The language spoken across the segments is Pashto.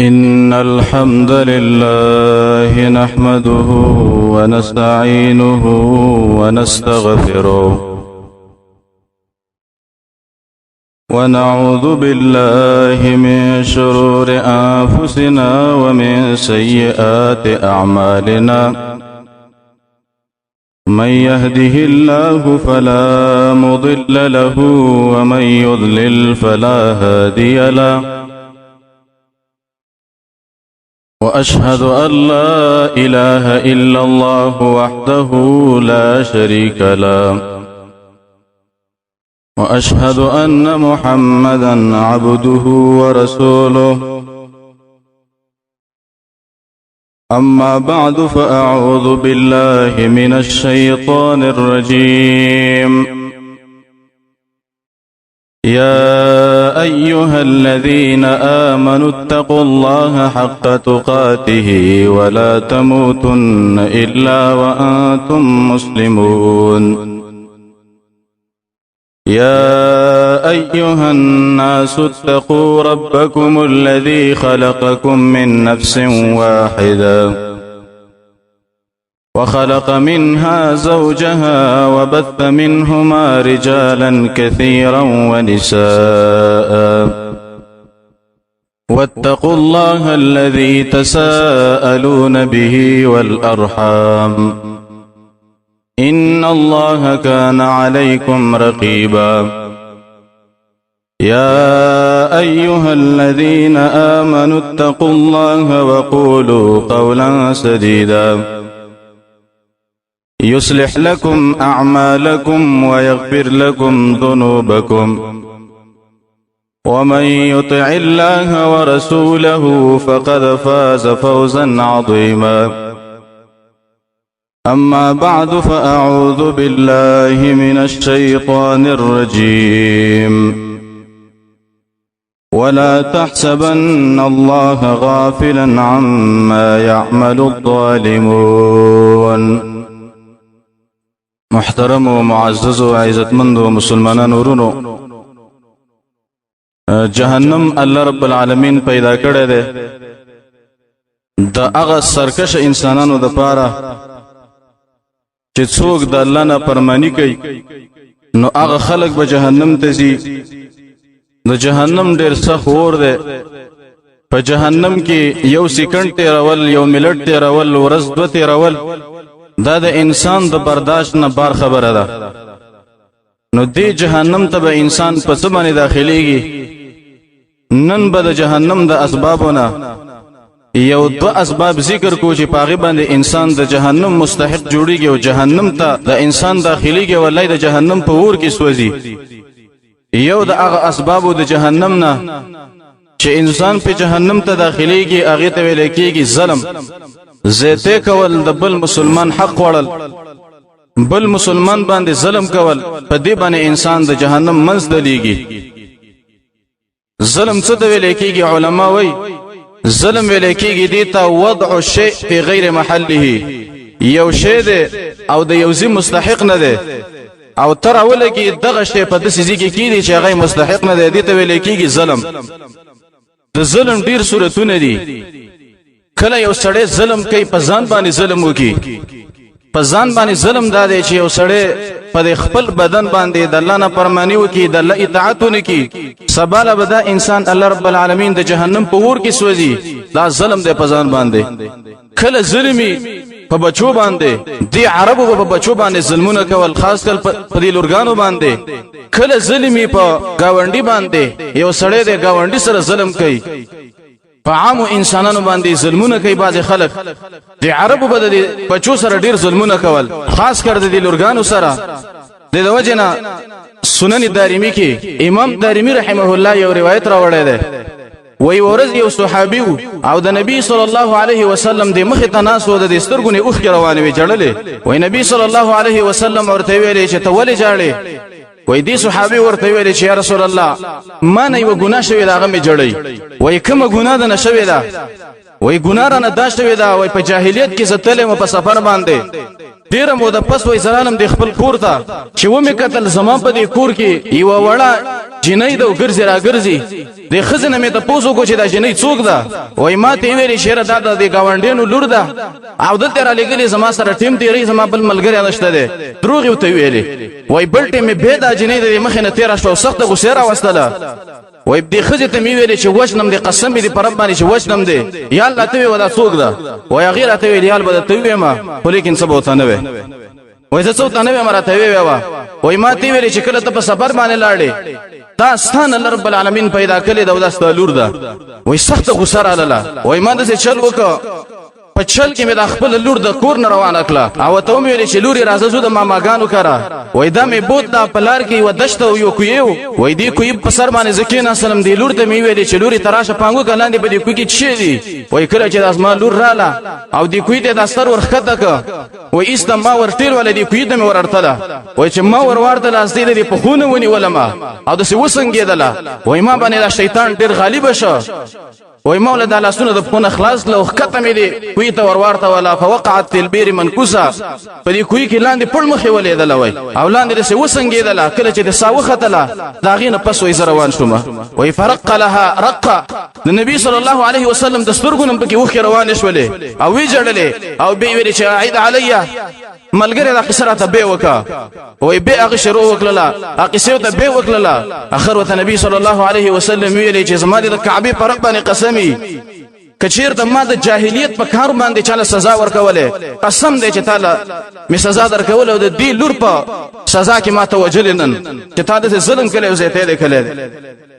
إن الحمد لله نحمده ونستعينه ونستغفره ونعوذ بالله من شرور أنفسنا ومن سيئات أعمالنا من يهده الله فلا مضل له ومن يضلل فلا هادي له وأشهد أن لا إله إلا الله وحده لا شريك له وأشهد أن محمدا عبده ورسوله أما بعد فأعوذ بالله من الشيطان الرجيم يا أيها الذين آمنوا اتقوا الله حق تقاته ولا تموتن إلا وأنتم مسلمون يا أيها الناس اتقوا ربكم الذي خلقكم من نفس واحدة وخلق منها زوجها وبث منهما رجالا كثيرا ونساء واتقوا الله الذي تساءلون به والأرحام إن الله كان عليكم رقيبا يا أيها الذين آمنوا اتقوا الله وقولوا قولا سديدا يصلح لكم أعمالكم ويغفر لكم ذنوبكم ومن يطع الله ورسوله فقد فاز فوزا عظيما أما بعد فأعوذ بالله من الشيطان الرجيم ولا تحسبن الله غافلا عما يعمل الظالمون محترم و معزز و عزتمند و مسلمانان ورونو جهنم الله رب العالمین پیدا کړی دی د هغه سرکش انسانانو د پاره چې څوک د الله نه فرمانی کوي نو هغه خلق به جهنم ته ځي د جهنم ډیر سخت اور دی په جهنم کې یو سکند تیرول یو منټ تیرول ورځ دوه تیرول دا د انسان د برداشت نه بار خبره ده نو دی جهنم ته به انسان په څه باندې داخليږي نن به د جهنم د اسبابونه یو دو اسباب ذکر کو چې پاغي باندې انسان د جهنم مستحق جوړیږي او جهنم ته د انسان داخليږي ولای د جهنم په اور کې سوځي یو د هغه اسبابو د جهنم نه چې انسان په جهنم ته داخليږي هغه ته ویل کېږي ظلم زیته کول د بل مسلمان حق وړل بل مسلمان باندې ظلم کول په دې باندې انسان د جهنم منځ دلیږي ظلم څه ته ویل کېږي علما وایي ظلم ویل کېږي دې ته وضع الشيء في غیر محله یو شی دی او د یو ځای مستحق نه دی او تر اوله کې دغه شی په داسې ځای کې کېږي چې هغه مستحق نه دی دې ته ویل کېږي ظلم د ظلم ډیر صورتونه دي کله یو سړی ظلم کوي په ځان باندې ظلم وکي په ځان باندې ظلم دا دی چې یو سړی په خپل بدن باندې د الله نه فرمانی وکي د الله اطاعت وکي سباله به دا انسان الله رب العالمین د جهنم په اور کې سوځي دا ظلم دی په ځان باندې کله ظلمي په بچو باندې دی عربو په بچو باندې ظلمونه کول خاص کل په دې لورګانو باندې کله ظلمي په گاونډي باندې یو سړی د گاونډي سره ظلم کوي په عام انسانانو باندې ظلمونه کوي بعض خلک د عربو بدل بچو سره ډیر ظلمونه کول خاص کر د لورګانو سره د وجنه سنن دارمی کې امام دارمی رحمه الله یو روایت راوړی دی وی ورځ یو صحابي او د نبی صلی الله علیه وسلم د مخ ته ناس و د سترګونه اوخ روانه وی جړلې وی نبی صلی الله علیه وسلم ورته ویلې چې ته ولې جړلې وی دی صحابي ورته ویلې چې یا رسول الله ما نه یو ګناه شوی دا غمه جړې وی کومه ګناه ده نشوي دا وی ګناه را نه دا شوی دا وی په جاهلیت کې زتلې مو په سفر باندې ډیر مو د پس وای زرانم د خپل کور ته چې و می قتل زما په دې کور کې یو وړه جنۍ د ګرځي را ګرځي د خزنه مې ته پوسو کو چې دا جنۍ څوک ده وای ما ته ویلې شهر دا د گاونډینو لور ده او د تر لګلې زما سره ټیم تیری زما بل ملګری نشته ده دروغ یو ته ویلې وای بل ټیم مې به دا جنۍ د مخ نه تیر شو سخت غوسه را وستله وای دې خزه ته مې ویلې چې وښنم دې قسم دې پرم باندې چې وښنم دې یا الله ته ولا څوک ده وای غیر ته ویلې حال بده ته ویما ولیکن سبو ته نه وي وای زه څو ته نه ویما راته ویوا وای ما ته ویلې چې کله ته په سفر باندې لاړې دا ستان الله رب العالمین پیدا کړی دا وداسته لور ده وای سخت غوسه را لاله وای ما دې چل وکړه په چل کې مې د خپل لور د کور نه روانه کړه او ته مې ویلې چې لوري راځه زو د ماماګانو کرا وای دا مې بوت دا پلار کې و دشته یو کویو وای دی کوی په سر باندې زکینا سلام دی لور ته مې ویلې چې لوري تراشه پانګو کلاندې په دې کوی کې چي دي وای کړه چې داس ما لور رااله او دی کوی ته داستر ورخته ک وای است ما ورټیر ول دی کوی ته مې ورړتله وای چې ما ورورته لاس دی په خونه ونی ولما او د څه وسنګیدله وای ما باندې دا شیطان ډیر غالب شو وای مولا د لاسونو د خونه خلاص له ختمې دي کوی ته ورورته ولا فوقعت في البير منكوسا په دې کوی کې لاندې پړ مخې ولېدل وای او لاندې څه وسنګیدل کله چې د ساو ختله دا غینه پس وای روان شوم وای فرق لها رقه د نبی صلی الله علیه وسلم د سترګونم پکې وخې روان شولې او وی جړلې او به ویل چې عید علیا ملګری د قصراته به وکا وای به هغه شروع وکړه هغه قصه ته به وکړه اخر وته نبی صلی الله علیه وسلم ویلې چې زما د کعبه پر رب باندې قسمی کچیر د ما د جاهلیت په کار باندې چاله سزا ورکوله قسم دې چې تعالی می سزا درکول او د دې لور په سزا کې ما ته وجلنن چې تا د ظلم کړي او زه ته کړي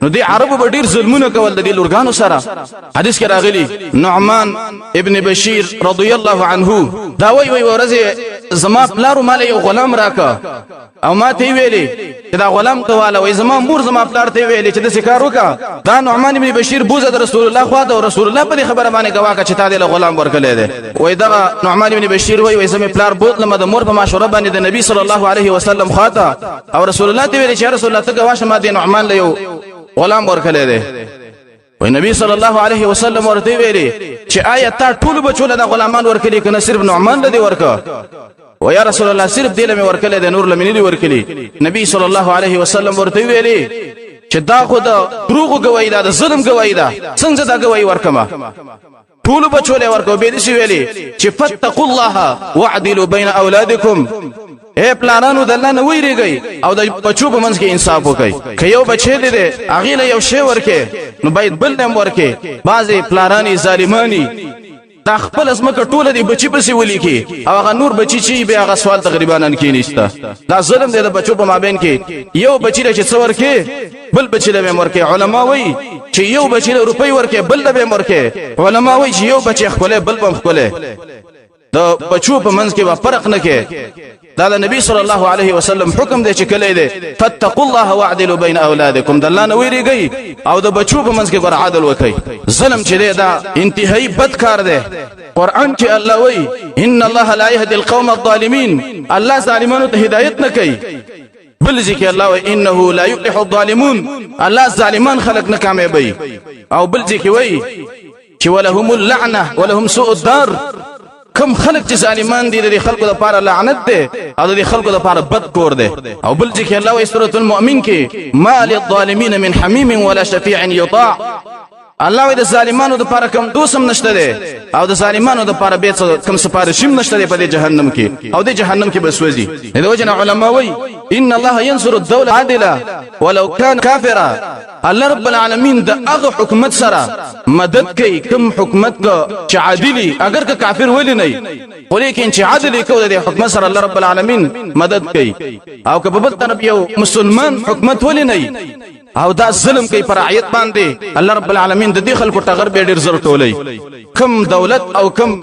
نو دې عربو به ډیر ظلمونه کول د دې لورګانو سره حدیث کې راغلی نعمان ابن بشیر رضی الله عنه دا وی ورځه زما پلارو مال یو غلام راکا او ما ته ویلې چې دا غلام کواله وای زما مور زما پلار ته ویلې چې د سکار وکا دا نعمان ابن بشیر بوزه د رسول الله خوا او رسول الله په خبره باندې گواکه چې تا دې غلام ورکړې ده وای دا نعمان ابن بشیر وای زما پلار بوتله د مور په مشوره باندې د نبی صلی الله علیه وسلم خواته او رسول الله ته ویلې چې رسول الله ته گواشه ما دې نعمان له یو غلام ورکړې ده وای نبی صلی الله علیه وسلم ورته ویلې چې آیا تا ټول بچول د غلامان ورکړي کنه صرف نعمان له دې ورکا و یا رسول الله صرف دې له ورکړې ده نور لمنې ورکړي نبی صلی الله علیه وسلم ورته ویلې چې دا خو د دروغ گواہی ده د ظلم گواہی ده څنګه دا گواہی ورکما ټول بچول ورکو به دې ویلې چې فتقوا الله واعدلوا بین اولادکم اے پلانانو دلانه ویریږي او د بچو په منځ کې انصاف وکړي که یو بچی دې اغه له یو شی ورکه نو باید بل نم ورکه بعضی پلانانی ظالمانی دا خپل اسمکه ټوله دی بچی پسې ولیکي او هغه نور بچی چې به هغه سوال تقریبا کې نشته دا ظلم دی د بچو په مابین کې یو بچی چې څور کې بل بچی له ورکه علما وایي چې یو بچی له روپۍ ورکه بل له ورکه علما وایي چې یو بچی خپل بل په خپل د بچو په منځ کې فرق نه کې دا د نبی صلی الله علیه وسلم حکم دی چې کله دی فتقوا الله واعدلوا بین اولادکم دلانه ویریږي او د بچو په منځ کې ګور عادل وکړي ظلم چې دی دا انتهایی بد کار دی قران کې الله وایي ان الله لا يهدي القوم الظالمين الله ظالمانو ته هدایت نه کوي بل ذکر الله وایي انه لا يفلح الظالمون الله ظالمان خلق نه کامیابی او بل ذکر وایي چې ولهم اللعنه ولهم سوء الدار کم خلق چې ظالمان دي د خلقو لپاره لعنت ده او د خلقو لپاره بد کور ده او بل ځکه الله وایي سورۃ المؤمن کې ما للظالمین من حمیم ولا شفیع یطاع الله وایي د ظالمانو لپاره کم دوسم نشته ده او د ظالمانو لپاره به کم سپارښم نشته ده په جهنم کې او د جهنم کې بسوځي د وجنه علما وایي ان الله ينصر الدوله عادله ولو كان كافرا الله رب العالمین د هغه حکومت سره مدد کوي کوم حکومت چې عادلی اگر که کافر ولی نه ولیکن چې عادلی کوي د حکومت سره الله رب العالمین مدد کوي او که په بل طرف یو مسلمان حکومت ولی نه او دا ظلم کوي پر رعیت باندې الله رب العالمین د دې خلکو ټغر به ډیر زر ټولي کم دولت او کم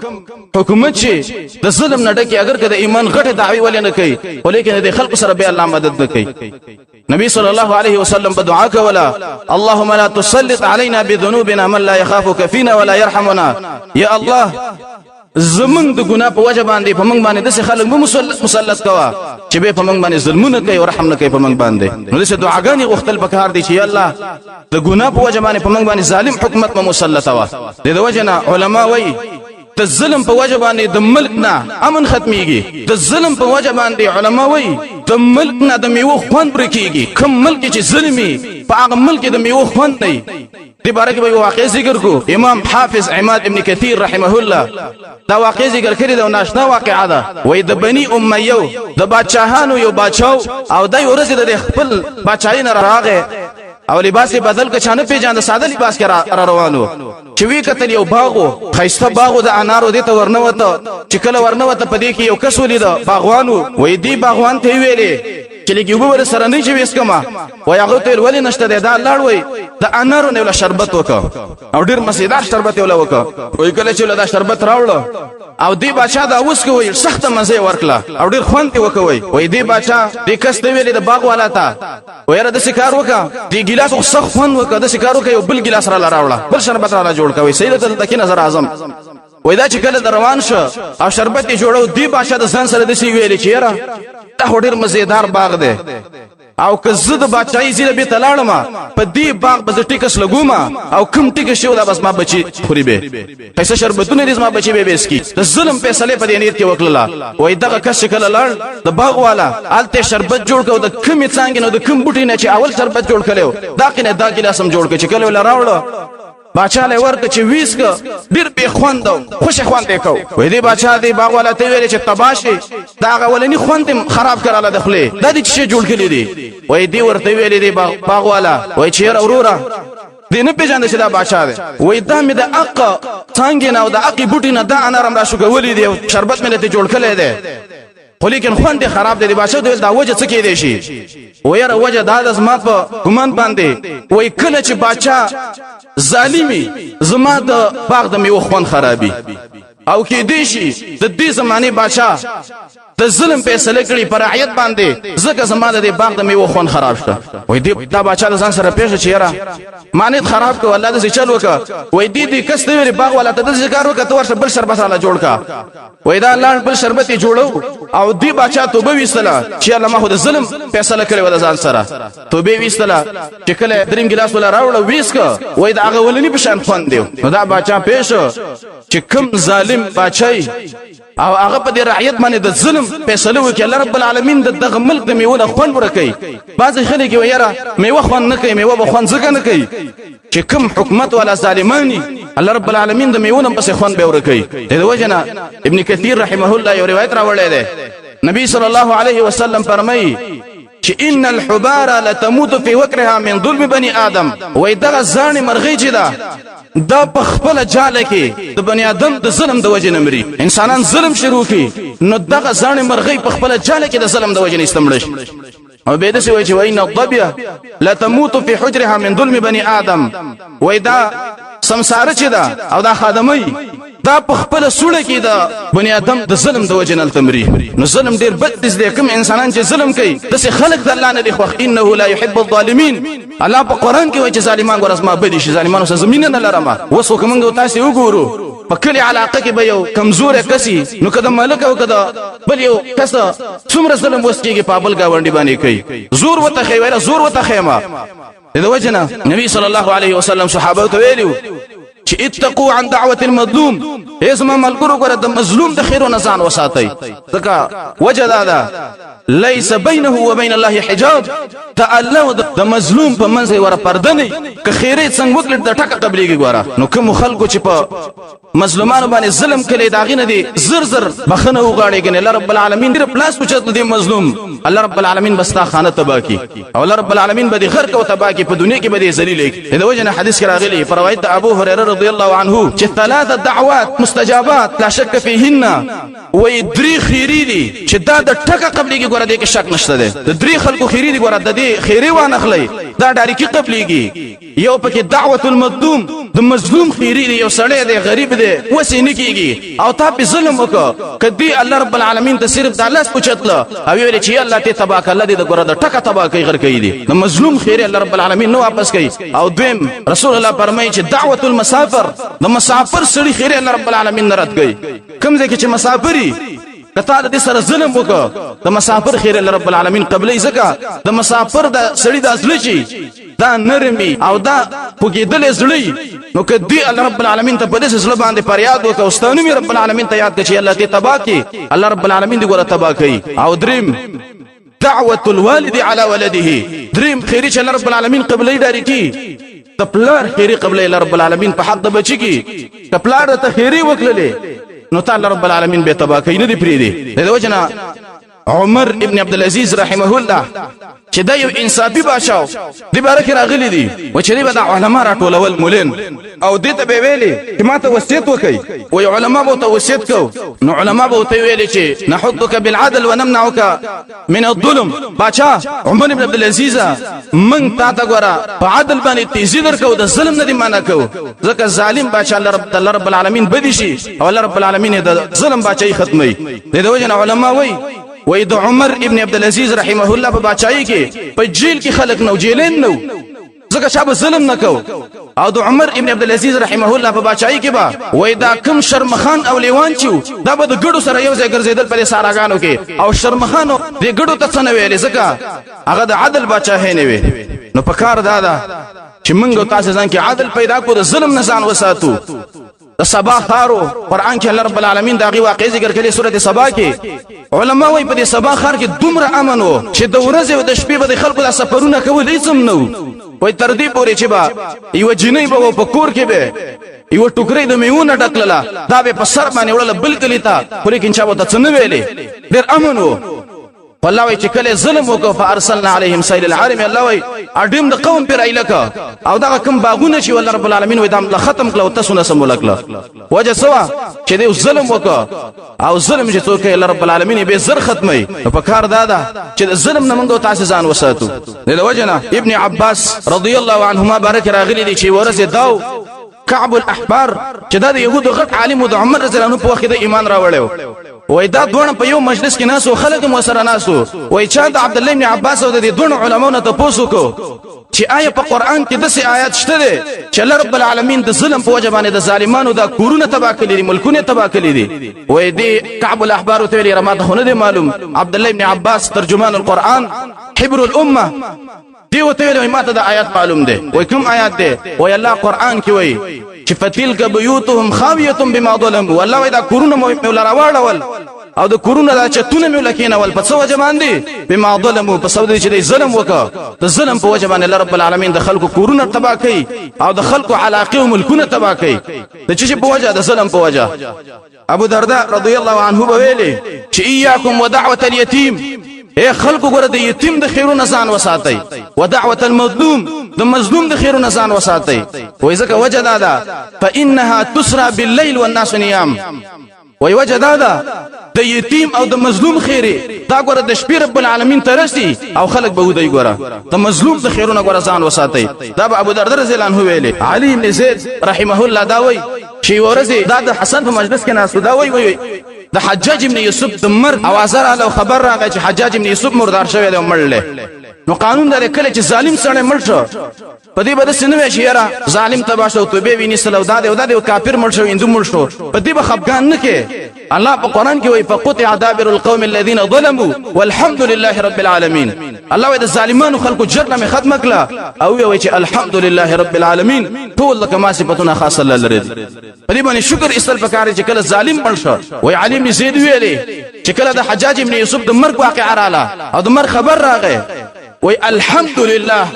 حکومت چې د ظلم نه ډکه اگر که د ایمان غټه دعوی ولې نه کوي ولیکن د خلکو سره به الله مدد نه کوي نبی صلی الله علیه وسلم بدعا کولا اللهم لا تسلط علينا بذنوبنا من لا يخافك فينا ولا يرحمنا یا الله زمون د ګناه په وجه باندې په موږ باندې د خلک به مسلط کوا چې به په موږ باندې ظلمونه کوي او رحم نه کوي په موږ باندې نو د دعاګانې غوښتل پکار دي چې یا الله د ګناه په وجه باندې په موږ باندې ظالم حکومت مسلط وا د وجه نه علما وایي د ظلم په وجه باندې د ملک نه امن ختميږي د ظلم په وجه باندې علما وایي د ملک نه د میوه خوند برکیږي کوم ملک چې ظلمي په هغه ملک د میوه خوند نه دې باره کې به واقع ذکر کو امام حافظ عماد ابن کثیر رحمه الله دا واقع ذکر کړی دا ناشنا واقعه ده وای د بنی امیه د بادشاهانو یو بادشاو او دای ورځ د خپل بادشاہي نه راغې او لباس بدل که چانه پیجان د ساده لباس کې را روانو چې وی کتل یو باغو خیسته باغو د انارو دې ته ورنوته چې کله ورنوته پدې کې یو کس ولید باغوانو وای دی باغوان ته ویلې چې لګي وبور سره نه چې وېس کما وای هغه ته ولې نشته دا لاړ وای د انارو نه ول شربت وکاو او ډیر مزیدار شربت ول وکاو وای کله چې ول دا شربت راوړل او دی بادشاہ دا اوس کوي سخت مزه ورکړه او ډیر خوند وکوي وای دی بادشاہ دې کس ته ویلې د باغ والا ته وای را د شکار وکا دی ګلاس سخت خوند وکړه د شکار وکي بل ګلاس را راوړل بل شربت را جوړ کوي سیدت التکی نظر اعظم وای دا چې کله روان شو او شربت یې جوړو دی بادشاہ د ځان سره د سی ویلې چې یاره دا ډیر مزیدار باغ دی او که زه د بادشاہي زیره به تلاړم په دې باغ به ټیکس لګوم او کوم ټیکس شو دا بس ما بچي خوري به پیسې شربتونه دې ما بچي به بیسکی د ظلم فیصله په دې نیت کې وکړه وای دغه کس کله لړ د باغ والا الته شربت جوړ کو د کمی څنګه نو د کوم بوټي نه چې اول شربت جوړ کړو دا کنه دا ګلاسم جوړ کړ چې کله ول راوړو بادشاہ له ورته چې ویس ک ډیر به خوند خوش خوند وکاو وای دی بادشاہ دی باغ والا ته ویل چې تباشي دا غولنی خوند خراب کړاله دخله دا دې چې جوړ کړی دی وای دی ورته ویل دی باغ والا وای چې اورورا دینه پیژاند چې دا بادشاہ دی وای دا مې د اق څنګه نه او د اقي بوټي نه دا انارم را شو کولې دی شربت مې ته جوړ کړی دی خو لیکن خوند خراب دی بادشاہ دوی دا وجه څه کې دی شي وایره وجه دا د زما په ګمان باندې وای کله چې بادشاہ ظالمي زما د باغ د میوه خوند خرابي او کې دی شي د دې زمانه بادشاہ د ظلم فیصله کړی پر رعیت باندې زکه زما د باغ د میوه خوند خراب شته وای دی دا بادشاہ ځان سره پیښه چیرې مانیت خراب کو الله دې چل وکا وای دی کس دی باغ والا ته د ذکر وکړه تو ورشه بل شربت والا جوړ کا وای دا لاند بل شربت جوړو او دی بادشاہ توبه وستله چې الله ما خو د ظلم فیصله کړی ول ځان سره توبه وستله چې کله دریم ګلاس ولا راوړل ویسکه وای دا هغه ولني په شان خوند دی نو دا بادشاہ پیښه چې کوم ظالم بادشاہي او هغه په دې رعیت باندې د ظلم فیصله وکړي الله رب العالمین دغه ملک د میوه خوند ورکړي بعض خلک ویره میوه خوند نه کوي میوه خوند ځکه نه کوي چې کوم حکومت ولا ظالمانی الله رب العالمین د میوه په خوند به ورکړي د وجنه ابن کثیر رحمه الله یو روایت راوړی دی نبی صلی الله علیه وسلم فرمایي چې ان الحبار لتموت في وكرها من ظلم بني ادم وای دغه ځان مرغی چې دا په خپل جاله کې د بنی ادم د ظلم د وجه نمرې انسانان ظلم شروع کی نو دغه ځان مرغی په خپل جاله کې د ظلم د وجه نستمړش او به د څه وای چې وای نه الضبيه لا تموت في حجرها من ظلم بني ادم وای دا سمسار چې دا او دا خادمي دا په خپل سوړه کې دا بنی ادم د ظلم د وجه نل تمرې نو ظلم ډیر بد دي کوم انسانان چې ظلم کوي د خلق د الله نه دی خو انه لا يحب الظالمين الله په قران کې وایي چې ظالمان ګورسما بدی شي ظالمانو سره زمينه نه لرما وسو کومنګ تاسو وګورو په کلی علاقه کې به یو کمزور کسي نو کده ملک او کده بل یو کس څومره ظلم وسکیږي په بل گاونډي باندې کوي زور وته خي ویلا زور وته خیمه د وجنه نبی صلی الله علیه وسلم صحابه ته ویلو چې اتقوا عن دعوه المظلوم اسمه ملګرو ګره د مظلوم د خیر او نزان وساتي ځکه وجدادا ليس بينه وبين الله حجاب تعالو د مظلوم په منځ ور پرده نه که خیره څنګه وکړه د ټکه قبليږي ګوره نو کوم خلکو چې په مظلومانو باندې ظلم کړي داغې نه دي زر زر بخنه وغاړي کنه الله رب العالمین دې پلاس پوچت دي مظلوم الله رب العالمین بستا خانه تبا کی او الله رب العالمین به غر کو تبا کی په دنیا کې به ذلیل کی دا وجنه حدیث کې راغلی پر روایت ابو هريره رضی الله عنه چې ثلاثه دعوات مستجابات لا شک فيهن وې درې خيري دي چې دا د ټکه قبليږي ګوره دې کې شک نشته ده د درې خلکو خيري دي ګوره د دې خيري وانه خلې دا ډاري کې قبليږي یو پکې دعوه المظلوم د مظلوم خيري دي یو سړی دی غریب دی وسې نه کیږي او تا په ظلم وکړه کدي الله رب العالمین ته صرف د الله پوښتله او ویل چې الله ته تباک الله دې د ګوره د ټکه تباک کوي غر کوي دي د مظلوم خيري الله رب العالمین نو واپس کوي او دویم رسول الله فرمایي چې دعوه المسافر د مسافر سړي خيري الله رب العالمین نه رد کوي کوم ځکه چې مسافري کته د سره ظلم وکړه د مسافر خیر الله رب العالمین قبلې زکه د مسافر د سړی د اصل شي دا نرمي او دا پوګیدل زړی نو کدی الله رب العالمین ته په دې سره باندې فریاد وکړه واستانو رب العالمین ته یاد کړي الله ته تبا کی الله رب العالمین دې ګوره تبا کوي او دریم دعوة الوالد على ولده دریم خیری چې رب العالمین قبلې ډاری کی تپلار خیری قبلې رب العالمین په حق د بچی کی تپلار ته خیری وکړلې نو تعالی رب العالمین به تبا کوي نه دی پری دی د وجنا عمر ابن عبد العزيز رحمه الله چې دا یو انصافي بادشاہ دی بارک راغلی دی و چې دی د علما راټولول مولین او دې ته به ویلي چې ماته وصیت وکي او علما به ته وصیت کو نو علما به ته ویلي چې نحطك بالعدل ونمنعك من الظلم بادشاہ عمر ابن عبد العزيز من تا ته ګورا په عدل باندې تیزی درکو د ظلم نه دی معنا کو ځکه ظالم بادشاہ الله رب العالمین بدی شي او الله رب العالمین د ظلم بادشاہي ختمي د وجه علما وای د عمر ابن عبد العزيز رحمه الله په بادشاہي کې په جیل کې خلق نو جیلین نو ځکه شابه ظلم نکو او د عمر ابن عبد العزيز رحمه الله په بادشاہي کې با وای دا کم شرمخان او لیوان چو دا به د ګړو سره یو ځای ګرځیدل په ساراګانو کې او شرمخانو د ګړو ته څنګه ویل ځکه هغه د عدل بادشاہي نه وي نو په کار دادا چې موږ تاسو ځان کې عدل پیدا کو د ظلم نه ځان وساتو د سبا خارو قران کې الله رب العالمین دا غي واقع ذکر کړي سورته سبا کې علما وايي په دې سبا خار کې دومره امن وو چې د ورځې او د شپې به خلکو د سفرونه کول هیڅ هم نو وای تر دې پورې چې با یو جنې به په کور کې به یو ټوکرې د میونه ډکلله دا به په سر باندې وړل بل کلی تا خو لیکن چا وته څه نه ویلې ډېر امن وو والله وای چې کله ظلم وکړ فارسلنا عليهم سيل العارم الله وای اډم د قوم پر ایلکه او دا کوم باغونه چې الله رب العالمین وای دا ختم کړو تاسو نه سمولکله وجه سوا چې دی ظلم وکړ او ظلم چې څوک الله رب العالمین به زر ختمي په کار دادا چې ظلم نه موږ تاسو ځان وساتو د وجنه ابن عباس رضی الله عنهما بارک راغلی دي چې ورسه داو كعب الاحبار چې دا د يهودو غټ عالم د عمر رضی الله عنه په وخت د ایمان راوړیو وای دا دونه په یو مجلس کې ناسو خلک مو سره ناسو وای چا د عبد الله بن عباس او د دونه علماونو ته پوښتنه کو چې آیا په قران کې داسې آیات شته دي چې الله رب العالمین د ظلم په وجه باندې د ظالمانو د کورونه تباہ کړي دي ملکونه تباہ کړي دي وای دی كعب الاحبار ته لري رماته خو نه دی معلوم عبد الله بن عباس ترجمان القرآن حبر الامه دی وته ویل ماته د آیات معلوم دي وای کوم آیات دي وای الله قرآن کې وای چې فتلک بیوتهم خاویه بما ظلموا والله وای دا کورونه مولا راوړل او د کورونه دا چتونه مې لکینول په څه وجه باندې بما ظلموا په سبب چې ظلم وکړه د ظلم په وجه باندې الله رب العالمین د خلکو کورونه تباہ کړي او د خلکو علاقه او ملکونه تباہ کړي د چې په وجه د ظلم په وجه ابو درداء رضی الله عنه ویلي چې ایاکم ودعوه اليتیم اے خلکو ګره د یتیم د خیرونو ځان وساتئ ودعوه المظلوم د مظلوم د خیرونو ځان وساتئ وای ځکه وجه دا فانها تسرى بالليل والناس نيام وای وجه دا د یتیم او د مظلوم خیره دا ګره د شپې رب العالمین ترسي او خلک به ودی ګره د مظلوم د خیرونو ګره ځان وساتئ دا ابو درداء رضی الله عنه ویلي علي بن زید رحمه الله دا وای شی ورزه دا د حسن په مجلس کې ناس دا وای د حجاج ابن یوسف د مرګ اوازه رااله خبر راغی چې حجاج ابن یوسف مردار شوی دی مړل نو قانون دا کله چې ظالم سره مړ شو په دې باندې سنوي شیرا ظالم تبا شو توبه ویني سلو دا دی کافر مړ شو هندو مړ شو په دې به خفقان نه کې الله په قران کې وایي فقطع دابر القوم الذين ظلموا والحمد لله رب العالمين الله وایي د ظالمانو خلکو جرم ختم کړه او وایي چې الحمد لله رب العالمين ټول کما صفاتونه خاصه لري په دې باندې شکر استل پکاره چې کله ظالم مړ شو وایي علي بن زید ویلي چې کله د حجاج ابن یوسف د مرګ واقع رااله او د مرګ خبر راغی وای الحمد لله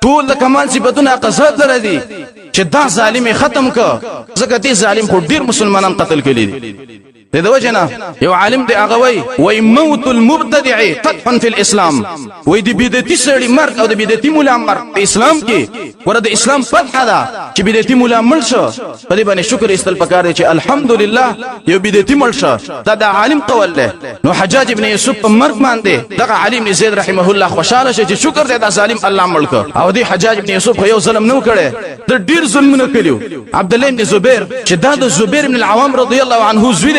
ټول کمال صفاتونه قصد لري چې دا ظالم ختم ک زکه دې ظالم خو ډیر مسلمانان قتل کړي دي د وجنه یو عالم دی هغه وای موت المبتدع فتح في الاسلام وای د بدعتي سړي مرګ او د بدعتي مولا مرګ په اسلام کې ورته اسلام فتح ده چې بدعتي مولا مړ شو په دې باندې شکر استل پکاره چې الحمدلله یو بدعتي مړ شو دا د عالم قول له نو حجاج ابن یوسف په مرګ باندې دغه عالم زید رحمه الله خوشاله شي چې شکر دې د ظالم الله مړ ک او دې حجاج ابن یوسف یو ظلم نو کړي د ډیر ظلمونه کړیو عبد الله بن زبیر چې دا د زبیر بن العوام رضی الله عنه زوی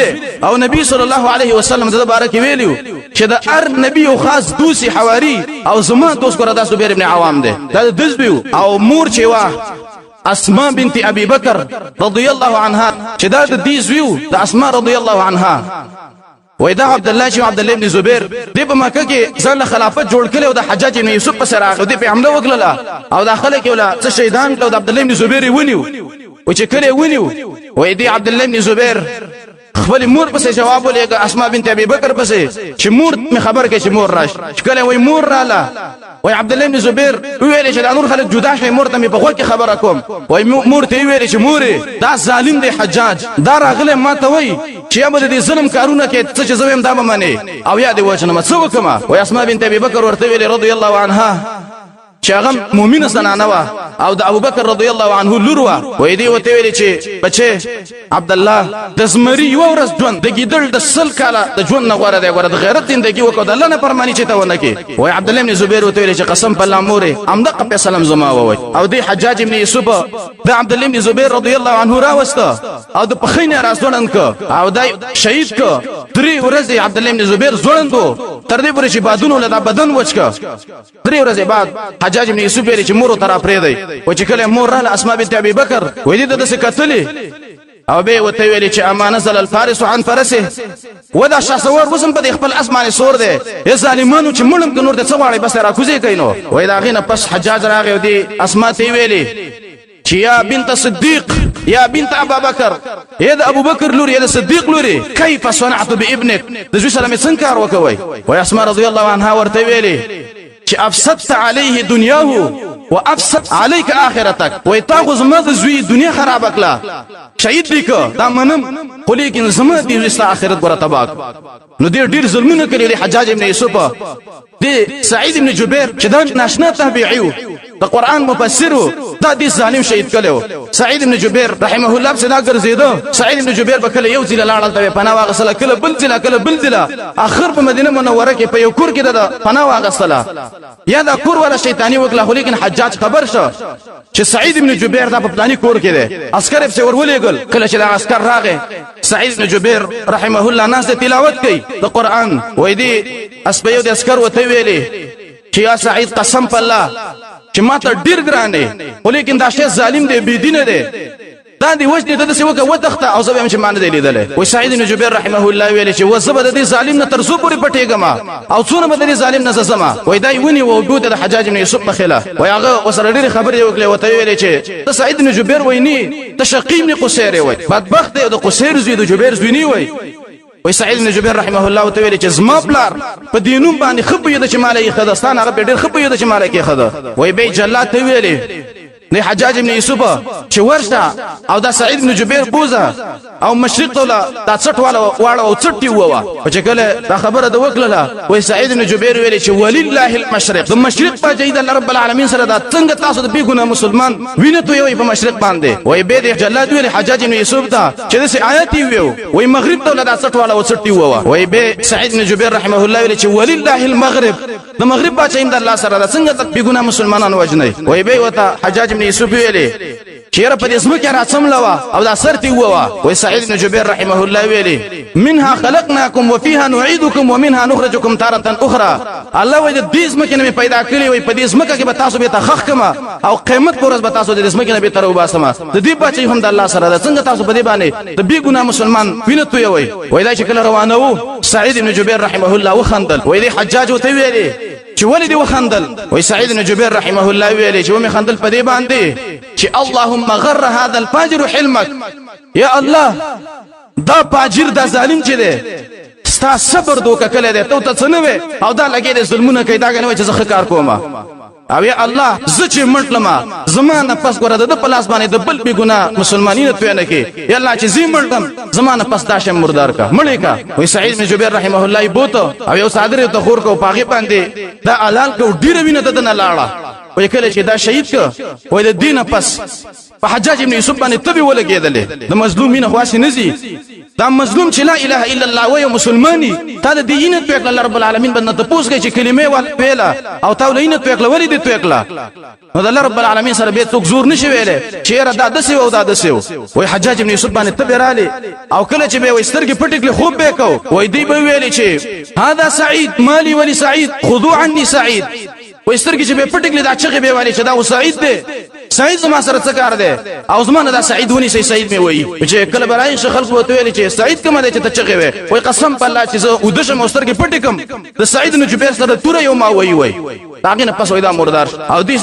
او نبی صلی الله علیه وسلم د بارک ویلو چې د ار نبی او خاص دوسی حواری او زما دوست ګره د زبیر ابن عوام ده دا دزبیو او مور چې وا اسماء بنت ابي بکر رضی الله عنها چې دا د دې زویو د اسماء رضی الله عنها وای دا عبد الله بن زبیر د په مکه کې ځل خلافت جوړ کړي او د حجاج بن یوسف په سره د په حمله وکړه او د خلک ولا څه شهیدان کړه د عبد الله بن زبیر ونیو او چې کړي ونیو وای دی عبد الله بن زبیر خپل مور پسې جواب ولېګه اسماء بنت ابي بکر پسې چې مور می خبر کې چې مور راش کله وای مور رااله وای عبد الله بن زبیر ویل چې نور خلک جدا شي مور ته می په خو کې خبره کوم وای مور ته ویل چې مورې دا ظالم دی حجاج دا راغله ما ته وای چې امر دې ظلم کارونه کې څه چې زویم دا معنی او یا دې وجنه څه وکما وای اسماء بنت ابي بکر ورته ویل رضی الله عنها چې هغه مؤمنه زنانه وا او د ابوبکر رضی الله عنه لور وا وای دی وته ویل چې بچي عبد الله د زمری یو ورځ ژوند د ګیدل د سل کاله د ژوند نه غوړه دی غوړه د غیرت زندگی وکړه د الله نه پرمانی چې ته ونه کې وای عبد الله بن زبیر وته ویل چې قسم په الله مورې امده په سلام زما وای او دی حجاج بن یوسف د عبد الله بن زبیر رضی الله عنه راوسته او د پخینه راځوړن ک او دای شهید ک 3 ورځې عبد الله بن زبیر زوړندو تر دې پورې چې بادونو له بدن وچک 3 ورځې بعد حجاج بن یوسف یې چې مور ته را پرې دی و چې کله مور رااله اسماء بنت ابي بکر وې دې د څه کتلې او به وته ویلې چې اما نزل الفارس عن فرسه ودا شاسور وسم په خپل اسمانه سور دی یا ظالمانو چې مړم نور د څه واړې بس را کوزي کینو وې دا غینه پس حجاج راغی دی اسماء ته ویلې چې یا بنت صدیق یا بنت ابا بکر یا د ابو بکر لوري یا د صدیق لوري کیف صنعت بابنك د جو سلام څنګه کار وکوي وې اسماء رضی الله عنها ورته ویلې چې افسدت عليه دنياه وافسد عليك اخرتك ويتاخذ مغ زوی دنیا خراب کړه شهید لیکو دا منم خو لیکن زما دې رسته اخرت ګره تباک نو دې ډیر ظلمونه کړی حجاج ابن یوسف دې سعید ابن جبیر چې دا ناشنا تابعیو د قران مفسر دا دې ظالم شهید کړو سعید ابن جبیر رحمه الله صدا ګرځیدو سعید ابن جبیر په کله یو ځل لاړل ته پناه واغسله کله بل ځل اخر په مدینه منوره کې په یو کور کې د پناه واغسله یا دا کور ولا شیطانی وکړه لیکن حجاج خبر شو چې سعید ابن جبیر دا په پلاني کور کې دی عسكر په ورولېګل کله چې دا عسكر راغی سعید ابن جبیر رحمه الله ناس تلاوت کوي د قران وې دي اسبيو د عسكر وته ویلي چې یا سعید قسم په الله چې ما ته ډیر ګران دی ولیکن دا شی ظالم دی بی دین دی دا دی وجه د څه وکه وتخته او زبې چې مان دی لیدل وای سعید بن جبیر رحمه الله ویل چې وسبه د ظالم نه ترسو پوری پټېګما او څونه به د ظالم نه زما وای دای ونی و وجود د حجاج بن یوسف مخله وای هغه وسره ډیر خبرې وکړه وته ویل چې د سعید بن جبیر ویني تشقیم نه قصير وای بدبخت دی د قصير زوی د جبیر زوینی وای وای سعید بن جبیر رحمه الله ته ویل چې زما بلار په دینوم باندې خبره د چماله خدستان هغه ډیر خبره د چماله کې خدا وای به جلات ته ویل نه حجاج بن یوسف چې ورشه او دا سعید بن جبیر بوزه او مشرق ته دا څټ واړه او څټي ووا چې کله دا خبره د وکړه وای سعید بن جبیر ویل چې ولله المشرق د مشرق په جید الله رب العالمین سره دا څنګه تاسو د بیګونه مسلمان وینه ته یو په مشرق باندې وای به د جلاد ویل حجاج بن یوسف ته چې د آیات ویو وای مغرب ته دا څټ واړه او څټي ووا وای به سعید بن جبیر رحمه الله ویل چې ولله المغرب د مغرب په جید الله سره دا څنګه د بیګونه مسلمانانو وجنه وای به وته حجاج بن یوسف ویلي چیرې په دې اسمه کې راڅملوا او دا سرتي ووا وای سعید بن جبیر رحمه الله ویلي منها خلقناكم وفيها نعيدكم ومنها نخرجكم تارة اخرى الله وای د دې اسمه کې نه پیدا کړی وای په دې اسمه کې به تاسو به تخخ کما او قیامت پورز به تاسو د اسمه کې نه به تر وباسما د دې بچي هم د الله سره څنګه تاسو په دې باندې د بی ګنا مسلمان وینته وي وای دا چې کله روانه وو سعید بن جبیر رحمه الله وخندل وای دې حجاج وته ویلي چې ولې دی وخندل وای سعید بن جبیر رحمه الله ویلي چې مې خندل په دې باندې چې اللهم غر هذا الفاجر حلمك یا الله دا فاجر دا ظالم چې دی ستا صبر دوکه کله دی ته څنوي او دا لګي د ظلمونه کوي دا غنوي چې زه کار کوم او یا الله زه چې منټلما زمانه پس ګره د پلاس باندې د بل بي ګنا مسلمانینه توې نه کې یا الله چې زی منټم زمانه پس داشه مردار کا مړی کا وای سعید بن جبیر رحمه الله بوته او یو صادره ته خور کو پاغي باندې دا علال کو ډیر وینه ددن لاړه وای کله چې دا شهید ک وای د دینه پس په حجاج ابن یوسف باندې تبي ولګیدل د مظلومینه خواسي نزي دا مظلوم چې لا اله الا الله وای مسلمانی تا د دینه په الله رب العالمین باندې تاسو کې چې کلمې ول پیلا او تا ولینه په اکل ولید په اکل نو د الله رب العالمین سره به څوک زور نشي ویلې چیرې دا دسه او دا دسه وای حجاج ابن یوسف باندې تبي رالی او کله چې به وسترګې پټکلې خوب به کو وای دی به ویلې چې هاذا سعید مالی ولی سعید خذوا عني سعید وسترګې چې به پټکلې دا چغه به والی چې دا سعید دی سعید زما سره څه کار دی او زما دا سعید ونی سي سعید می وای چې کله برای خلق وته ویل چې سعید کوم دی چې ته چغه وي وای قسم په الله چې زه ودشم وسترګې پټکم د سعید بن جبیر سره توره یو ما وای هغه نه پس وېدا مردار او دې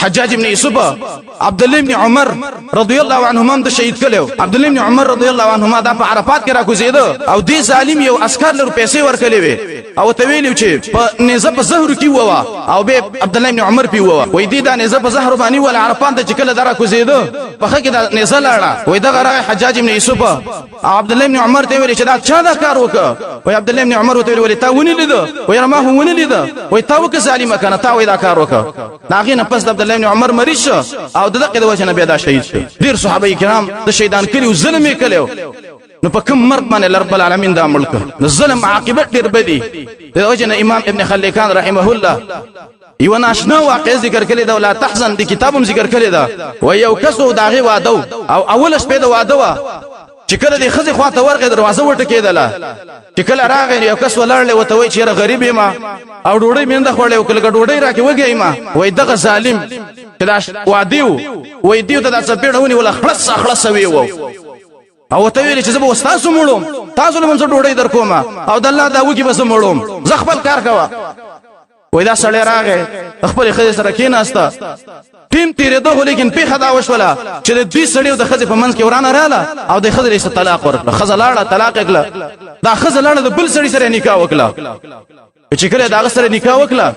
حجاج ابن یوسف عبد الله ابن عمر رضی الله عنهما د شهید کړو عبد الله ابن عمر رضی الله عنهما د عرفات کې راکوزیدو او دې ظالم یو عسكر لر پیسې ورکړې وي او ته ویلو چې په نيزه په زهر کې ووا او به عبد الله ابن عمر پی ووا وې دې د نيزه په زهر باندې ول عرفات ته چکل درا کوزیدو په خکه د نيزه لاړه وې دا غره حجاج ابن یوسف عبد الله ابن عمر ته ویل چې دا چا دا کار وکړ وې عبد الله ابن عمر ته ویل تا ونی لید وې ما هو ونی لید وې تا وک ظالم کنه تا وې دا کار وکړ لاغې نه پس د عبد الله ابن عمر مریض شو او دغه د وجه نه بیا دا شهید شو ډیر صحابه کرام د شهیدان کړي او ظلم یې کړو نو په کوم مرګ باندې رب العالمین دا ملک د ظلم عاقبت ډیر بدی د وجه نه امام ابن خلکان رحمه الله یو ناشنا واقع ذکر کړی دا ولا تحزن دی کتابم ذکر کړی دا و یو کسو داغه واده او اول شپه دا واده وا چې کله د خزي خواته ورغه دروازه وټکیدله چې کله راغی یو کس ولړل وته وای چې غریب ما او ډوډۍ مینده خوړې او کله ډوډۍ راکې وګی ما وای دغه ظالم کلاش وادیو وای دیو ته د سپېړونی ولا خلاص وی وو او ته ویل چې زه به استاد مړوم تاسو له منځ ډوډۍ درکوم او د الله دا وکی بس مړوم زه خپل کار کوا وای دا سړی راغی خپل خزه سره کېناسته ټیم تیرېدو لیکن په خدا وشولا چې د دې سړیو د خزه په منځ کې ورانه رااله او د خزه یې طلاق ورکړه خزه لاړه طلاق کړه دا خزه لاړه د بل سړی سره نکاح وکړه چې کله دا سره نکاح وکړه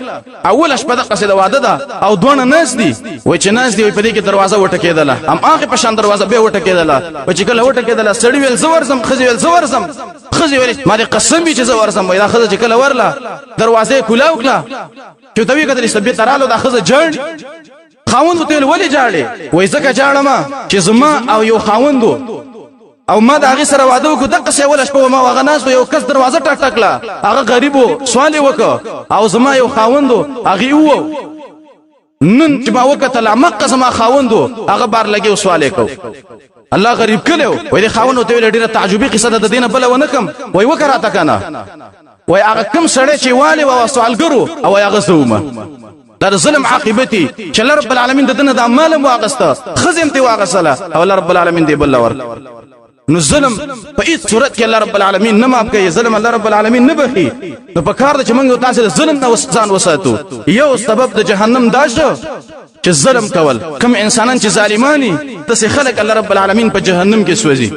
اول شپه د قصیده واده ده او دوه ناس دي وای چې ناس دي په دې کې دروازه وټکیدله هم هغه په شان دروازه به وټکیدله و چې کله وټکیدله سړی ویل زورزم خزه ویل زورزم خزه ویل ما دې قسم به چې زورزم وای دا خزه چې کله ورله دروازه کولا وکړه چې دوی کتل سبې ترالو دا خزه جړ خاوند ته ولې جاړي وای زکه جاړم چې زما او یو خاوندو او ما دا غي سره واده وکړه دغه څه ول شپه ما وغناس یو کس دروازه ټک ټکلا هغه غریبو سوال وکړه او زما یو خاوندو هغه وو نن چې ما وکړه مکه زما خاوندو هغه بار لګي سوال وکړه الله غریب کړو وای خاوندو ته ډیره تعجبي قصه ده د دینه بل ونکم وای وکړه تا کنه وای هغه کم سړی چې والي او سوالګرو او هغه زومه دا ظلم عاقبتي چې رب العالمین دنه د مال واغسته خزم ته واغسله او رب العالمین دې بل ور نو ظلم په هیڅ صورت کې الله رب العالمین نه ماف کوي ظلم الله رب العالمین نه بخي نو په کار د چې موږ تاسو د ظلم نه ځان وساتو یو سبب د جهنم دا شو چې ظلم کول کوم انسانان چې ظالمانی تاسو خلق الله رب العالمین په جهنم کې سوځي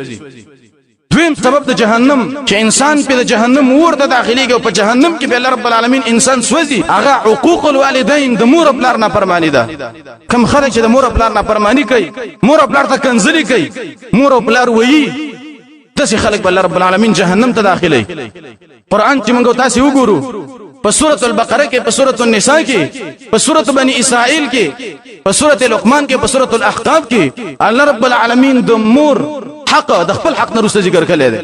دویم سبب د جهنم چې انسان په جهنم ورته داخليږي او په جهنم کې به الله رب العالمین انسان سوځي هغه حقوق الوالدین د مور خپل نه پرمانی ده کوم خلک چې د مور خپل نه پرمانی کوي مور خپل ته کنځلي کوي مور خپل وایي تاسو خلک الله رب العالمین جهنم ته داخلي قران چې موږ تاسو وګورو په سورۃ البقره کې په سورۃ النساء کې په سورۃ بنی اسرائیل کې په سورۃ لقمان کې په سورۃ الاحقاف کې الله رب العالمین د مور حق د خپل حق نه رسته ذکر کړي دي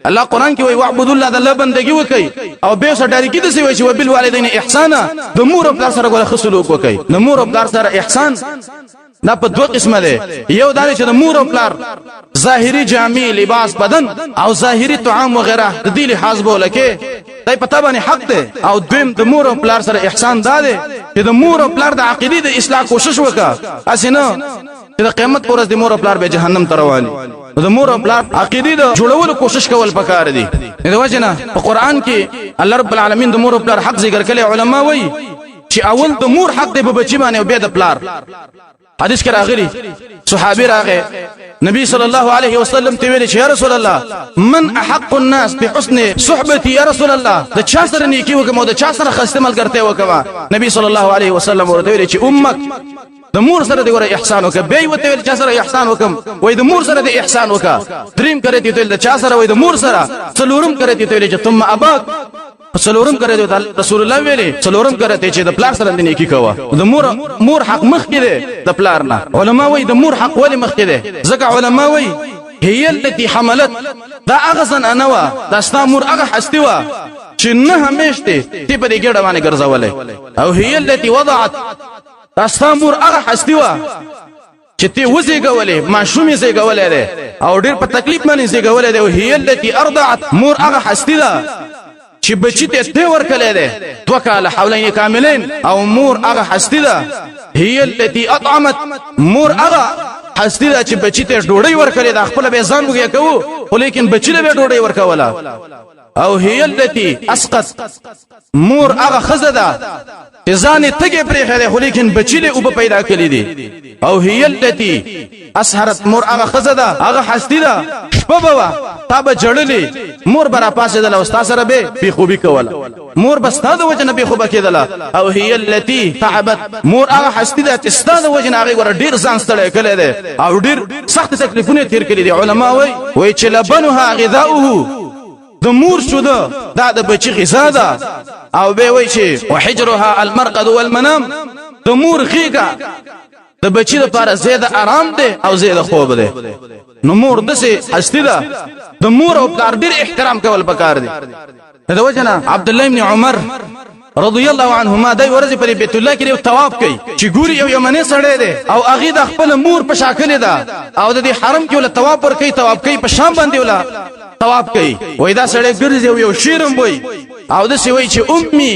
الله قران کې وایي وعبد الله د الله بندګي وکي او به سره ډاری کې د سی وایي چې وبالوالدین احسانا د مور او پلار سره غوړه خصلوک وکي د مور او پلار سره احسان دا په دوه قسمه ده یو دا چې د مور او پلار ظاهري جامع لباس بدن او ظاهري طعام وغيرها د دې لحاظ بوله کې دای پتا باندې حق ده او دویم د مور او پلار سره احسان ده چې د مور او پلار د عقیده د اصلاح کوشش وکړه اسنه چې د قیامت پر ورځ د مور او پلار به جهنم ته رواني د مور او پلار عقیده د جوړولو کوشش کول پکار دي د وجنه په قران کې الله رب العالمین د مور او پلار حق ذکر کړي علما وایي چې اول د مور حق دی په بچی باندې او بیا د پلار حدیث کې راغلی صحابي راغی نبی صلی الله علیه وسلم ته ویل چې یا رسول الله من احق الناس بحسن صحبتي یا رسول الله د چا سره نیکی وکم او د چا سره خسته ملګرتیا وکم نبی صلی الله علیه وسلم ورته ویل چې امک د مور سره دی ور احسان وکم به وته ویل چې سره احسان وکم وای د مور سره دی احسان وکا دریم کړی ته د چا سره وای د مور سره څلورم کړی ته ویل چې ثم اباک څلورم کړی ته رسول الله ویلي څلورم کړی ته چې د پلار سره د نیکی کوه د مور حق مخ کې دی د پلار نه علما وای د مور حق ولې مخ کې دی ځکه علما وای هي التي حملت دا اغزن انوا دا ستا مور هغه حستی وا چې نه همیشته تی په دې ګډه باندې ګرځولې او هي التي وضعت دا ستا مور هغه حستی وا چې تی وزيګولې ماشومې زيګولې ده او ډېر په تکلیف باندې زيګولې ده او هي التي ارضعت مور هغه حستی ده چې بچی ته ورکلې ده توکل حولین کاملین او مور هغه حستی ده هي التي اطعمت مور هغه حستی ده چې بچی ته ډوډۍ ورکلې ده خپل به ځان وګیا کوو ولیکن بچی له ډوډۍ ورکولا او هي التي اسقط مور هغه خزدا ځان تګي پرې خره خو لیکن بچی له او پیدا کړی دي او هي التي اسهرت مور هغه خزدا هغه حسدی دا شپبوا تاب جړلې مور برا پاسه د استاد سره به خوبي کوله مور بستاد وجنه به خوبه کېدله او هي التي تعبت مور هغه حسدی دا استاد وجنه هغه ور ډیر ځان ستړی کړي دي او ډیر سخت تکلیفونه تیر کړي دي علما وای چې لبنها غذاؤه د مور شو دا د بچی غذا ده او به وای چې وحجرها المرقد والمنام د مور غیګه د بچی لپاره زیاده آرام ده او زیاده خوب ده نو مور دسه حسدی ده د مور او پلار ډیر احترام کول پکار دي دا وجنه عبد الله ابن عمر رضی الله عنهما دای ورځ په بیت الله کې طواف کوي چې ګوري یو یمنی سړی دی او هغه د خپل مور په شاکل ده او د حرم کې ول طواف ور کوي طواف کوي په شام باندې ولا طواف کوي وای دا سړی ګرځي یو شیرم وای او د سی وای چې امي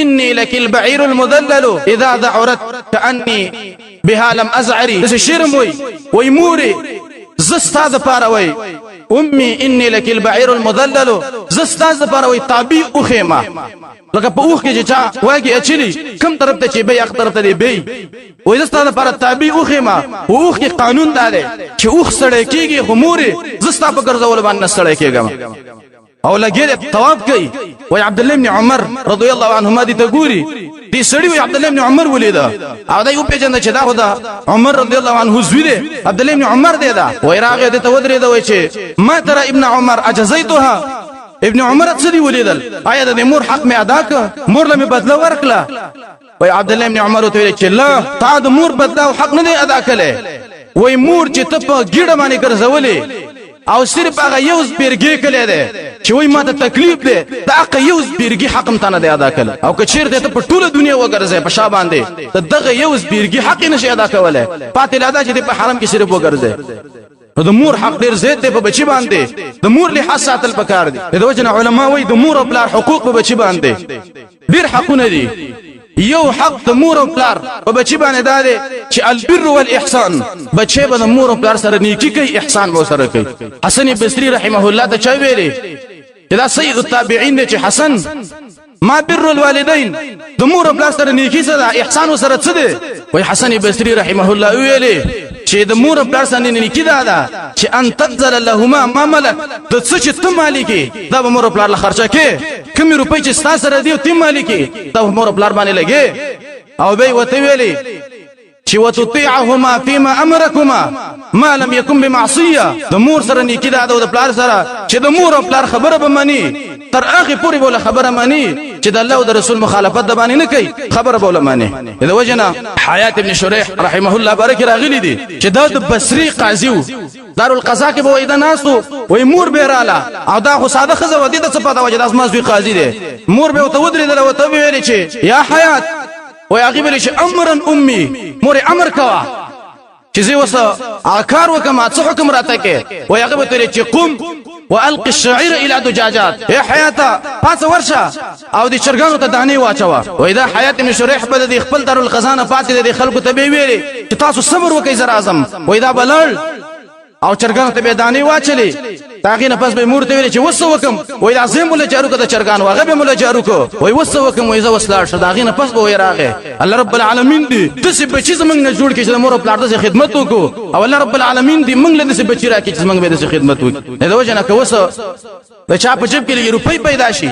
اني لك البعير المذلل اذا ذعرت كاني بها لم ازعري د شیرم وای موري زستاد پاره وای امي اني لك البعير المذلل زستاد پاره وای تابع او خیمه لکه په اوخ کې چې چا واګي اچلی کم طرف ته چې به یک طرف ته دی وای زستاد پاره تابع او خیمه او اوخ کې قانون دی چې اوخ سړی کیږي هموري زستا په ګرځول باندې سړی کیږم او لګید طواف کوي وای عبد الله ابن عمر رضی الله عنهما دي ته ګوري دي سړی وای عبد الله ابن عمر ولیدا او دا یو پیجن چې دا خدا عمر رضی الله عنه زوی دی عبد الله ابن عمر دی دا وای راغی ته ودرې دا وای چې ما ترى ابن عمر اجزيتها ابن عمر څه ولیدل آیا د مور حق می ادا ک مور له می بدله ورکړه وای عبد الله ابن عمر ته ویل چې لا تا د مور بدله او حق نه ادا کړي وای مور چې ته په ګډه باندې ګرځولې او صرف هغه یو سپیرګي کړي ده چې وای ما ته تکلیف ده دا هغه یو سپیرګي حق م تنه ادا کړي او که چیرته ته په ټوله دنیا وګرځي په شا باندې دغه یو سپیرګي حق نشي ادا کولای پاتې لاده چې په حرم کې صرف وګرځي د مور حق ډیر زیات دی په بچی باندې د مور له حساسیت الپکار دي د وجنه علما وای د مور او پلار حقوق په بچی باندې ډیر حقونه دي یو حق د مور او پلار په بچی باندې دا دی چې البر والاحسان بچی به د مور او پلار سره نیکی کوي احسان به سره کوي حسن بصری رحمه الله ته چا ویلي چې دا سید التابعین دی چې حسن ما بر الوالدين د مور او پلار سره نیکی سره احسان سره څه دی وای حسن بصری رحمه الله ویلي چې د مور او پلار سره نیکی دا چې ان تنزل لهما ما ملک د څه چې ته مالکی دا به مور او پلار له خرچه کې کمی روپۍ چې ستاسو سره دی ته مالکی دا مور او پلار باندې لګي او به وته ویلي چې وتطيعهما فيما امركما ما لم يكن بمعصيه د مور سره نیکی دا د پلار سره چې د مور او پلار خبره به مانی تر هغه پورې بوله خبره مانی چې د الله او د رسول مخالفت د باندې نه کوي خبره بوله مانی د وجنه حیات ابن شریح رحمه الله بارک راغلی دي چې دا د بصری قاضي و دارالقضا کې به وای دا ناسو وای مور به رااله او دا خو ساده خزه ودی د څه پتا وجه د اسماس وی قاضي دی مور به ته ودرې دل وته ویل چې یا حیات وای هغه ویل چې امرن امي مور امر کوا چې زه وسه اکار وکما څه حکم راته کې وای هغه به ته چې قم والقي الشعير الى دجاجات يا حياته پاس ورشه او دي چرګانو ته دانه واچوا وای دا حیات ابن شریح په دې خپل دارالخزانه پاتې دي خلکو ته به ویلي چې تاسو صبر وکئ زر اعظم وای دا بلل او چرګانو ته به دانه واچلې تاغې نه پس به مور ته ویل چې وسو وکم وای دا زم له جارو کده چرګان واغه به مله جارو کو وای وسو وکم وای ز وسلار شه داغې نه پس به وای راغه الله رب العالمین دې د څه بچی زمنګ نه جوړ کړي چې مور په لار د خدمت وکړو او الله رب العالمین دې موږ له دې بچی راکړي چې موږ به د خدمت وکړو دا وجه نه کوسه د چا په جيب کې روپۍ پیدا شي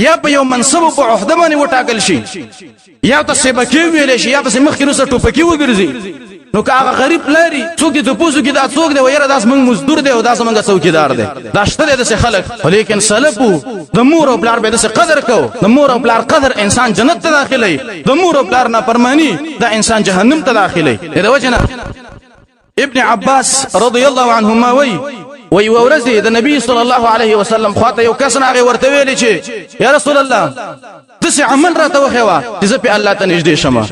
یا په یو منصب او عہده باندې وټاکل شي یا ته سبکی ویل شي یا په مخ کې نو ټوپکی وګرځي نو که هغه غریب لري څوک دې ته پوسو کې دا څوک دی ویره داس موږ مزدور دی او داس موږ څوکیدار دی دا شته د خلک ولیکن سلفو د مور او پلار به د قدر کو د مور او پلار قدر انسان جنت ته داخلي د مور او پلار نه پرمانی دا انسان جهنم ته داخلي دا وجنه ابن عباس رضی الله عنهما وی ورزي د نبی صلی الله علیه وسلم خواته یو کس راغی ورته ویل چې یا رسول الله دسه عمل را ته وخوا چې زه په الله ته نږدې شمه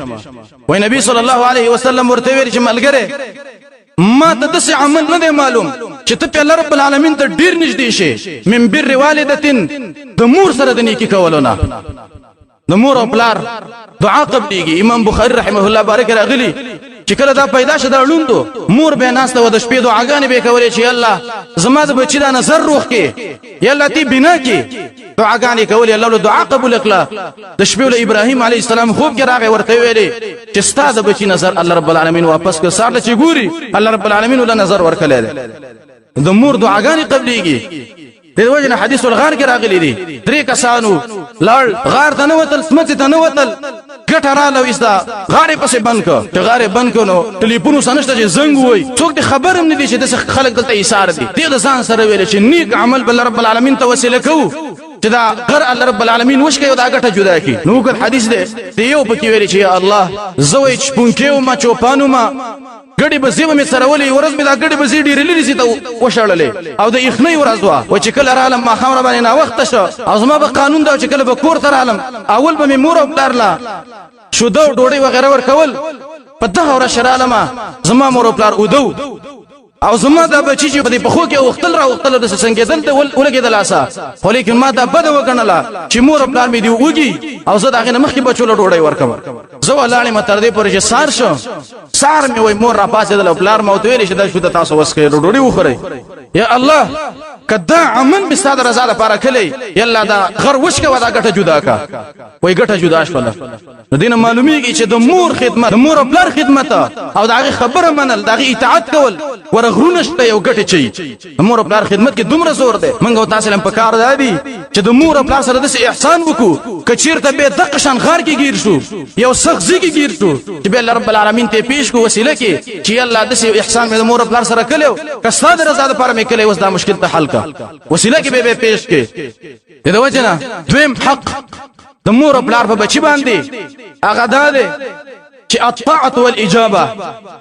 وی نبی صلی الله علیه وسلم ورته ویل چې ملګری ما ته دسه عمل نه دی معلوم چې ته په الله رب العالمین ته ډیر نږدې شې من بر والدتين د مور سره د نیکی کولونه د مور او پلار دعا قبليږي امام بخاری رحمه الله بارک راغلی چې کله دا پیدا شد لوندو مور به ناسته و د شپې دعاګانې به کولې چې الله زما د بچی دا نظر روح کې یا الله تی بنا کې دعاګانې کولې الله له دعا قبول کړه د شپې له ابراهيم عليه السلام خوب کې راغی ورته ویلې چې ستا د بچی نظر الله رب العالمین واپس کړ سار چې ګوري الله رب العالمین له نظر ورکړل د مور دعاګانې قبليږي د وجه حدیث الغار کې راغلي دي درې کسانو لړ غار ته نه وتل سمڅ ته نه وتل ګټه رااله وستا غارې پسې بند کړ چې غارې بند کړو نو ټلیفون سنشته چې زنګ وای څوک د خبر هم نه دي چې د خلک دلته ایثار دي د ځان سره ویل چې نیک عمل بل رب العالمین ته وسیله کو چې دا غر الله رب العالمین وش کوي دا ګټه جدا کی نو ګر حدیث دی یو پکې ویل چې یا الله زوی چپونکیو ما چوپانو ما ګډي بزیو می سره ولي ورځ می دا ګډي بزی ډیر لري سي ته وشړلې او د اخنی ورځ وا و چې کله عالم ما خبر باندې نا وخت شو او زما به قانون دا چې کله به کور تر عالم اول به می مور او پلارلا شو دو ډوډۍ وغیرہ ور کول په دغه ورځ شرالما زما مور او پلار ودو او زما دا بچی چې په خو کې وختل را وختل د څنګه دلته ولګیدل اسا خو لیکن ما دا بد وګڼله چې مور او پلار می دی وږي او زه داغه مخکې بچو له ډوډۍ ورکم زه ولاړې متر دې پرې چې سار شو سار می وای مور را پاسې د پلار مو ته ویل چې دا شو د تاسو وسکې ډوډۍ وخوري یا الله کدا عمل به ساده رضا لپاره کلی یلا دا غر وشکه ودا ګټه جدا کا وای ګټه جدا شوله نو دینه معلومیږي چې د مور خدمت د مور او پلار خدمت او دغه خبره منل دغه اطاعت کول ورغرونه شته یو ګټه چي د مور او پلار خدمت کې دومره زور دی منګو تاسو لم پکار دی چې د مور او پلار سره د احسان وکړو کچیر ته به دغه شان غار کې گیر شو یو سخزي کې گیر شو چې به الله رب العالمین ته پیش کو وسیله کې چې الله د احسان د مور او پلار سره کړو کستا د رضا لپاره مې کړو اوس دا مشکل ته حل کا وسیله کې به پیش کې د وجنه دویم حق د مور او پلار په بچی باندې هغه ده چې الطاعه والاجابه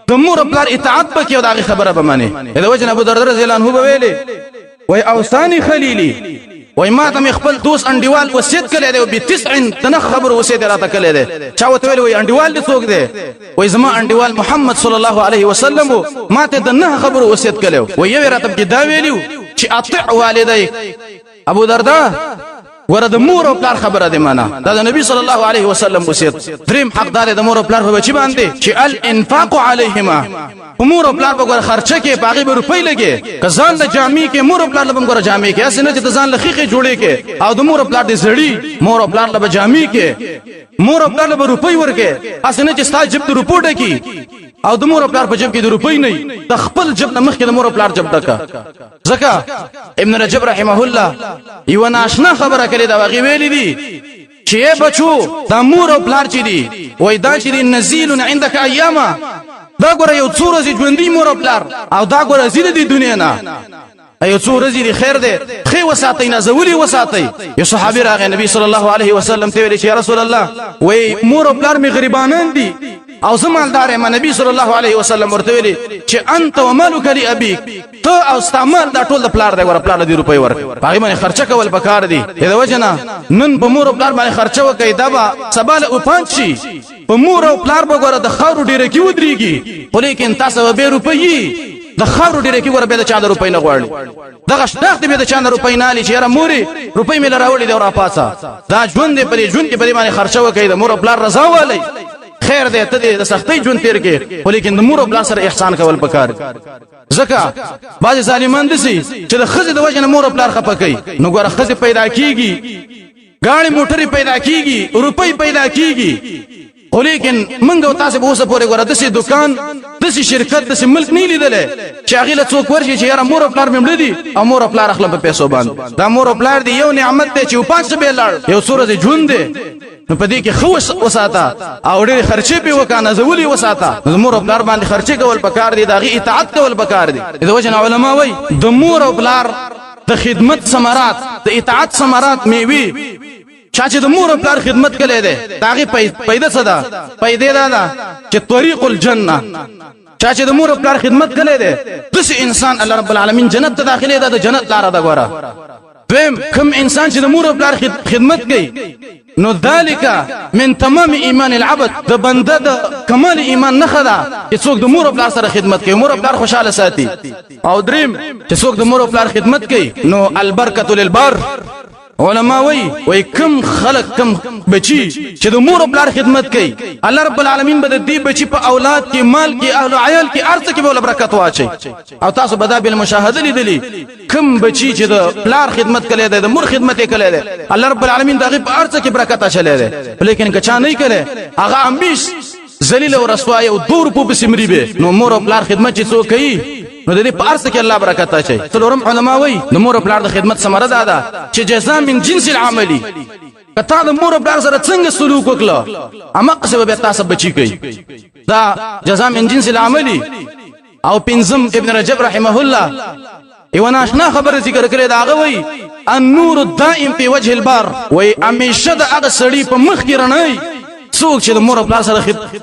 د مور او پلار اطاعت پکې او دا خبره به معنی د وجنه ابو دردر رضی الله عنه ویلي وای اوسانی خلیلی وای ما ته خپل دوست انډیوال وصیت کړی دی او به 9 تنه خبر وصیت راته کړی دی چا وته ویل وای انډیوال دې څوک دی وای زما انډیوال محمد صلی الله علیه وسلم ما ته د نه خبر وصیت کړو وای یو راته کې دا ویلو چې اطع والدیک ابو دردا ورته د مور او پلار خبره دی معنا دا د نبی صلی الله علیه وسلم وصیت دریم حق دار د مور او پلار په بچی باندې چې الانفاق علیهما مور او پلار په خرچه کې باغی به روپۍ لګي کزان د جامع کې مور او پلار لپاره ګور جامع کې اسنه چې ځان لخيخه جوړې کې او د مور او پلار د زړی مور او پلار لپاره جامع کې مور او پلار لپاره روپۍ ورکه اسنه چې ستا جب د روپوټه کې او د مور او پلار په جب کې د روپۍ نه د خپل جب نه مخکې د مور او پلار جب دکا زکه ابن رجب رحمه الله یو ناشنا خبره کړي دا وغي ویلي دي چې بچو د مور او پلار چي دي وای دا چې نزيل عندك اياما دا ګوره یو څو ورځې ژوندۍ مور او پلار او دا ګوره زیاده دي دنیا نه ایو څو ورځې دی خیر دی خې وساتئ نه زولي وساتئ یو صحابي راغی نبی صلی الله علیه وسلم ته ویل چې یا رسول الله وای مور او پلار می غریبانان دي او زمالدار یم نبی صلی الله علیه وسلم ورته ویل چې انت ومالک لابيك ته او استعمال دا ټول د پلار دی ور پلار دی روپۍ ورک هغه باندې خرچه کول پکار دي دا وجنه نن په مور او پلار باندې خرچه وکي دا به سبال او پانچ شي په مور او پلار به ګوره د خاورو ډیره کې ودرېږي خو لیکن تاسو به روپۍ د خاورو ډیره کې ور به د چا د روپۍ نه غواړي دغه شتاخ دې به د چا د روپۍ نه لې چې را موري روپۍ مې لراوړي دا را پاسه دا ژوند دې پرې ژوند کې پرې باندې خرچه وکي د مور او پلار رضا والی خیر دې ته د سختۍ ژوند تیر کې ولیکن د مور او پلار سره احسان کول پکار زکه بعض ظالمان دي چې د خزې د وجه نه مور او پلار خپه کوي نو ګوره خزې پیدا کیږي غاړي موټرې پیدا کیږي روپۍ پیدا کیږي ولیکن منګو تاسو به اوسه پورې ګوره د سي دکان د سي شرکت د سي ملک نه لیدل چې هغه له څوک ورشي چې یاره مور او پلار مې دي او مور او پلار خپل په پیسو باندې دا مور او پلار دی یو نعمت دی چې 500 به لړ یو سورې ژوند دی نو په دې کې خو وساته او ډېر خرچې په وکانه زولي وساته د مور او پلار باندې خرچې کول پکار دي دغه اطاعت کول پکار دي د وجه علماء وای د مور او پلار د خدمت ثمرات د اطاعت ثمرات میوي چا چې د مور او پلار خدمت کړي دي داغه پیدا صدا پیدا ده چې طریق الجنه چا چې د مور او پلار خدمت کړي دي دغه انسان الله رب العالمین جنت ته داخلي ده د جنت لار ده ګوره دویم کوم انسان چې د مور او پلار خدمت کوي نو ذالک من تمام ایمان العبد د بنده د کمال ایمان نه خدا چې څوک د مور او پلار سره خدمت کوي مور او پلار خوشاله ساتي او دریم چې څوک د مور او پلار خدمت کوي نو البرکۃ للبر علما وای کم خلق کم بچی چې د مور او پلار خدمت کوي الله رب العالمین به د دې بچی په اولاد کې مال کې اهل او عیال کې ارزه کې به برکت واچي او تاسو به دا بل مشاهده لیدلی کم بچی چې د پلار خدمت کړي د مور خدمت کړي ده الله رب العالمین دغه په ارزه کې برکت اچلې ده لیکن کچا نه کړي هغه امیش ذلیل او رسوای او دور په بسمری به نو مور او پلار خدمت چې څوک کوي نو د دې په ارزه کې الله برکت اچي څلورم علما وای د مور او پلار د خدمت ثمره ده چې جزاء من جنس العمل کته د مور او پلار سره څنګه سلوک وکړه اما قصه به تاسو بچی کوي دا جزاء من جنس العمل او پنځم ابن رجب رحمه الله یو ناشنا خبره ذکر کړی دا غوي النور الدائم في وجه البار وای امیشه د هغه سړی په مخ کې رڼای څوک چې د مور او پلار سره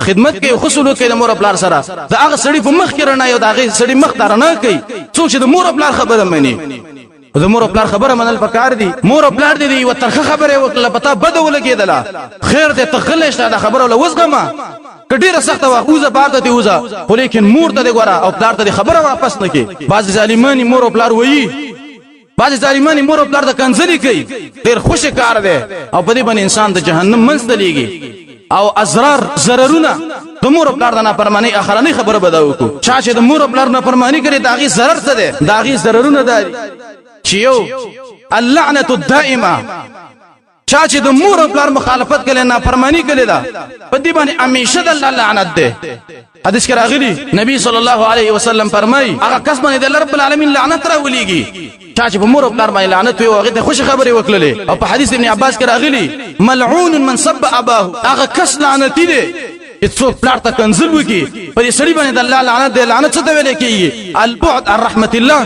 خدمت کوي خو سلوک کوي د مور او پلار سره دا هغه سړی په مخ کې رڼای او دا هغه سړی مخ ته رڼا کوي څوک چې د مور او پلار خبره مني د مور او پلار خبره منل پکار دي مور او پلار دي یو ترخه خبره وکړه پتا بده ولګیدله خیر دې تخلش دا خبره ولا وزغما کډیره سخته واخوزه بارته دی وزه خو لیکن مور ته ګوره او پلار ته خبره واپس نه کی بعض ظالمانی مور او پلار وایي بعض ظالمانی مور او پلار د کنځلي کوي ډیر خوشی کار دی او په دې باندې انسان د جهنم منځ ته لیږي او ازرار ضررونه د مور او پلار د نافرمانی اخرنی خبره بداو کو چا چې د مور او پلار نافرمانی کوي دا غي ضرر څه دی دا غي ضررونه دي چې یو اللعنه الدائمه چا چې د مور او پلار مخالفت کړي نافرمانی کړي دا په دې باندې همیشه د الله لعنت ده حدیث کې راغلی نبی صلی الله علیه وسلم فرمایي هغه کس باندې د رب العالمین لعنت راولېږي چا چې په مور او پلار باندې لعنت وي هغه ته خوش خبرې وکړلې او په حدیث ابن عباس کې راغلی ملعون من سب اباه هغه کس لعنتی دی چې څوک پلار ته کنزل وکي په دې سړي باندې د الله لعنت دی لعنت څه ته ویل کېږي البعد عن رحمت الله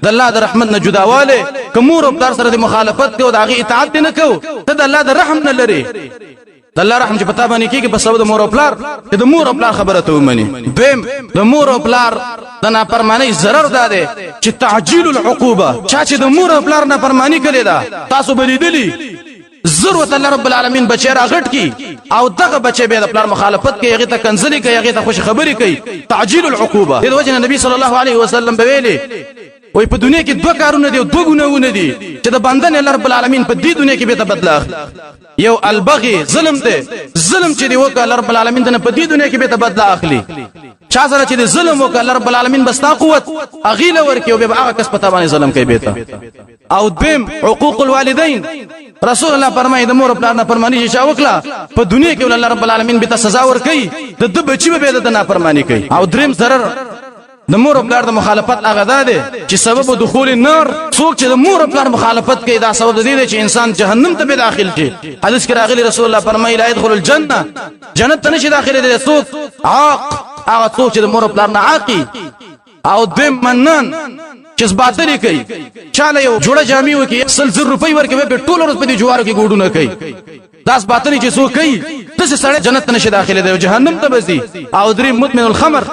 د الله د رحمت نه جداواله کومور او پلار سره د مخالفت کوي او د هغه اطاعت نه کوي ته د الله د رحم نه لري د الله رحم چې پتا باندې کېږي په سبب د مور او پلار چې د مور او پلار خبره ته ومني دویم د مور او پلار د نافرمانی ضرر ده چې تعجیل العقوبه چا چې د مور او پلار نافرمانی کړي دا تاسو بلیدلی ضرورت الله رب العالمین بچی راغټ کی او دغه بچی به د پلار مخالفت کوي هغه ته کنځلي کوي هغه ته خوش خبري کوي تعجیل العقوبه د وجه نبی صلی الله علیه وسلم بویلی وای په دنیا کې دوه کارونه دي او دوه ګناونه دي چې د بندن الله رب العالمین په دې دنیا کې به تبدل یو البغي ظلم دی ظلم چې دی وکړه الله رب العالمین د په دې دنیا کې به تبدل اخلي چا سره چې ظلم وکړه الله رب العالمین بستا قوت اغیله ورکی او به هغه کس پتا باندې ظلم کوي به او دیم حقوق الوالدین رسول الله فرمایي د مور او پلار نه فرمانی چې وکړه په دنیا کې الله رب العالمین به سزا ور کوي د بچي به د نه فرمانی کوي او دریم ضرر د مور او پلار د مخالفت هغه ده چې سبب دخول النار څوک چې د مور او پلار مخالفت کوي دا سبب دی چې انسان جهنم ته به داخل شي حدیث کې راغلی رسول الله فرمایي لا يدخل الجنه جنت ته نشي داخله دي څوک عاق هغه څوک چې د مور او پلار نه عاقي او دیم منن چې باطل کوي چاله یو جوړه جامې وکي 100 روپۍ ورکوي په ټول ورځ په دې جوارو کې ګوډونه کوي داس باطل چې څوک کوي دغه سړی جنت ته نشي داخله دی جهنم ته بزي او دریم مدمن الخمر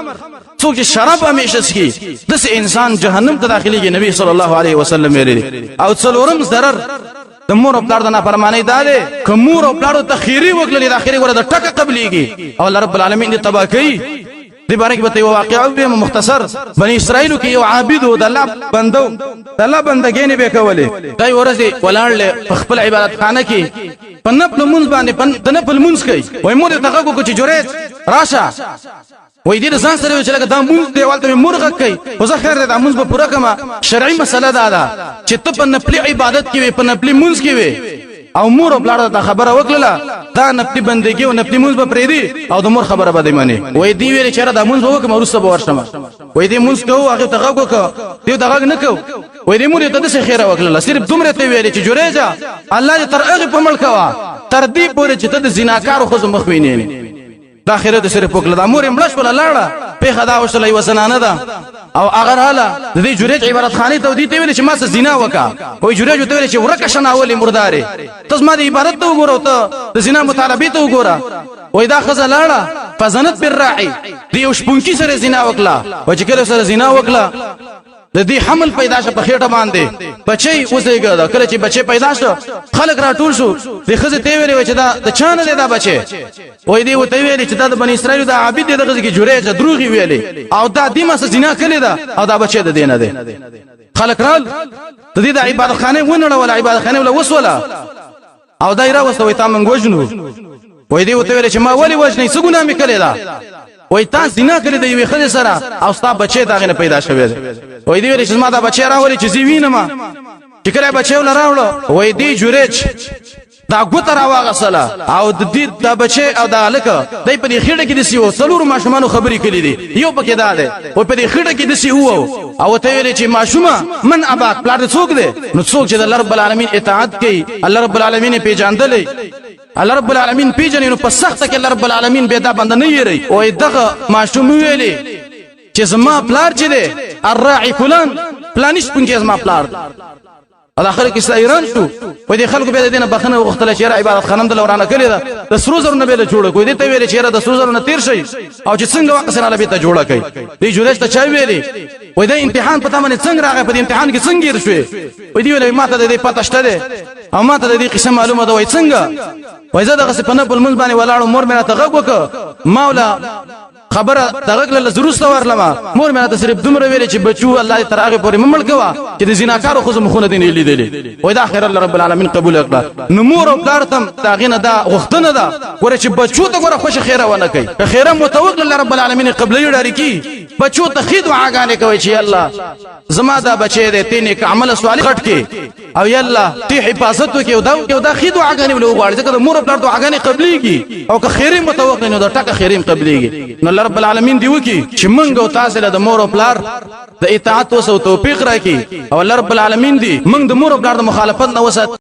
څوک چې شراب همیشه سکي دغه انسان جهنم ته داخليږي نبی صلی الله علیه وسلم ویلي او څلورم ضرر د مور او پلار د نافرمانی ده کوم مور او پلار ته خیری وکړي د اخري ګره د ټکه قبليږي او الله رب العالمین دې تبا کوي دې باندې به یو واقعه به مختصر بني اسرائیل کې یو عابد او د الله بندو د الله بندګینې به کولې دای ورځي ولاړ خپل عبادت خانه کې پنپل مونږ باندې پنپل مونږ کوي وای مور ته هغه کو چې جوړه راشه وای دې ځان سره چې لکه دا مونږ دیوالته مرغه کوي خو زه خیر دې دا مونږ به پوره کما شرعي مسله ده چې ته په نپلي عبادت کې وي په نپلي مونږ کې وي او مور او پلار ته خبره وکړه دا نپلي بندګي او نپلي مونږ به پریدي او د مور خبره به دی مانی وای دی ویل چې را د مونږ وکم ورسره به ورشم وای دی مونږ کو هغه ته غو کو دی دا غو نه کو وای دی مور ته د خیره وکړه صرف دومره ته ویل چې جوړه ځه الله دې تر هغه په ملک وا تر دې پورې چې ته د زناکار خو مخ وینې دا خیره ته صرف وکړه د مور ملش ولا لاړه په خدا وشلې وسنانه ده او اگر حاله د دې جوړې عبارت خانه ته دي ته ویل چې ما سره زنا وکا وای جوړې ته ویل چې ورکه شناولې مردارې تاسو ما دې عبارت ته وګورئ ته د زنا مطالبه ته وګورئ وای دا خزه لاړه فزنت بالراعي دی یو شپونکی سره زنا وکړه او چې کله سره زنا وکړه د دې حمل پیدا شه په خېټه باندې بچي اوسېګا دا کله چې بچي پیدا شو خلک راټول شو د خزه ته ویلې چې دا د چانه دا بچي وای دی وته ویلې چې دا د بنی اسرائیل دا عابد دغه کې جوړه دروغي ویلې او دا دیمه زنا کړی دا او دا بچي د دینه ده خلق رال د دې د عبادت خانه ونړه ولا عبادت خانه ولا وسوله او دایره وسوي تام وجنو وای دی وته ویل چې ما ولی وجنې څه ګناه مې کړې ده وای تا زنا کړې د یوې خځې سره او ستا بچی دا غنه پیدا شوی دی وای دی ویل چې ما دا بچی راولې چې زی وینم چې کله بچی ول راوړو وای دی جوړچ دا ګوتر واغسله او د دې د بچی او د الکه دای په دې خېړه کې دسی و څلور ماشومان خبرې کړې دي یو پکې دا ده او په دې خېړه کې دسی وو او ته ویل چې ماشومه من ابا پلار څوک دی نو څوک چې د الله رب العالمین اطاعت کوي الله رب العالمین پیژاندلې الله رب العالمین پیژنې نو په سخت کې الله رب العالمین به دا بند نه یری او دغه ماشوم ویلې چې زما پلار چې دی الراعي فلان پلانیش پونځه زما پلار الاخر کې ایران شو په دې خلکو به دینه بخنه وختله چې عبادت خانم د لورانه کړی دا د سرو زرو نه به جوړ کوی دې ته ویل چې د سرو زرو نه تیر شي او چې څنګه واقع سره به ته جوړه کوي دې جوړښت ته چا ویلې وای دا امتحان پتا باندې څنګه راغی په دې امتحان کې څنګه ير شوې وای دې ویل ما ته دې پته شته ده او ما ته دې قسم معلومه ده وای څنګه وای زه دغه په نه په منځ باندې ولاړو مور مې ته غږ وکړ مولا خبره دغه له ضرورت ورلمه مور مې ته صرف دومره ویل چې بچو الله تعالی هغه پورې ممل کوا چې د زیناکارو خو مخونه دي لیدلې وای دا خیر الله رب العالمین قبول کړه نو مور او پلار تم دا غینه دا وختنه دا ګوره چې بچو ته ګوره خوش خیره ونه کوي خیره متوکل الله رب العالمین قبلې ډاری کی بچو ته خې دعاګانې کوي چې الله زما دا بچی دې تینه ک عمل صالح غټ کې او یا الله تی حفاظت وکي او دا خې دعاګانې ولې وغواړي ځکه مور او پلار دعاګانې قبليږي او که خیره متوکل نو دا ټکه خیریم قبليږي نو الله رب العالمین دی وکي چې مونږ او تاسو له د مور او پلار د اطاعت او توفیق راکړي او الله رب العالمین دی مونږ د مور او پلار د مخالفت نه وسات